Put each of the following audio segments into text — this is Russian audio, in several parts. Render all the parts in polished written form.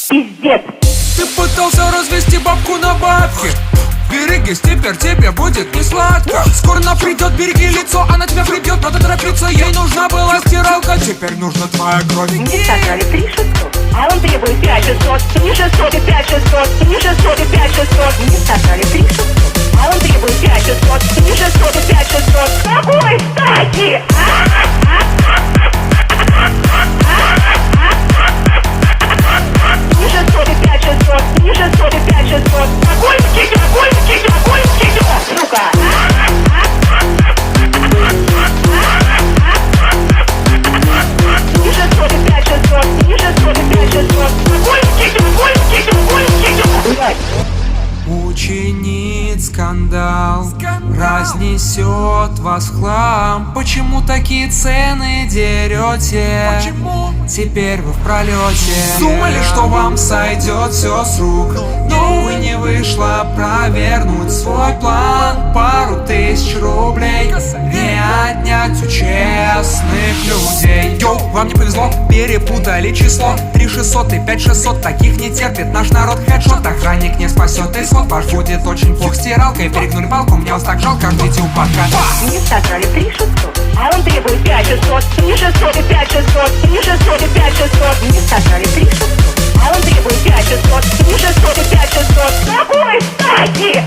Пиздец. Ты пытался развести бабку на бабки. Берегись, теперь тебе будет не сладко. Скоро она придет, береги лицо, она тебя прибьет, надо торопиться. Ей нужна была стиралка, теперь нужна твоя кровь. Мне сказали 3600, а он требует 5600. Мне 600 и 5600, мне 600 и 5600. Мне сказали 3600, а он требует 5600. Мне 600 и 5600. С какой стати? Мне 600 и 5600, мне 600 и 5600. Какой мститель, какой мститель, какой мститель, сука? Мне 600 и 5600, мне 600 и 5600. Какой мститель, какой мститель, какой мститель, блядь. Учинит скандал, разнесет вас в хлам. Почему такие цены дерете? Почему? Теперь вы в пролете. Думали, что вам сойдет все с рук, но вы не вышло провернуть свой план. Пару тысяч рублей не отнять у честных людей. Йоу, вам не повезло, перепутали число. 3600 и 5600, таких не терпит наш народ. Хедшот, охранник не спасет исход. Ваш будет очень плохо, стиралкой перегнули палку. Мне вас так жалко, ждите упадка. Мне сказали 3600, а он требует 5600. Мне 600 и 5600, мне 600 и 5600. Мне сказали 3600, а он требует 5600. Мне 600 и 5600. С какой стати?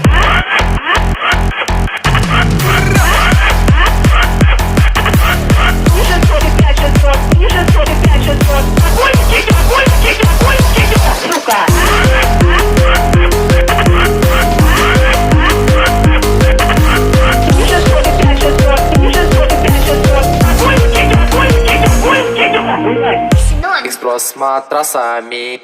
Мне 600 и 5600, мне 600 и 5600. Какой мститель, какой мститель, какой мститель, сука? Мне 600 и 5600, мне 600 и 5600. Какой мститель, какой мститель, какой мститель, блядь. Экспрос с матрасами.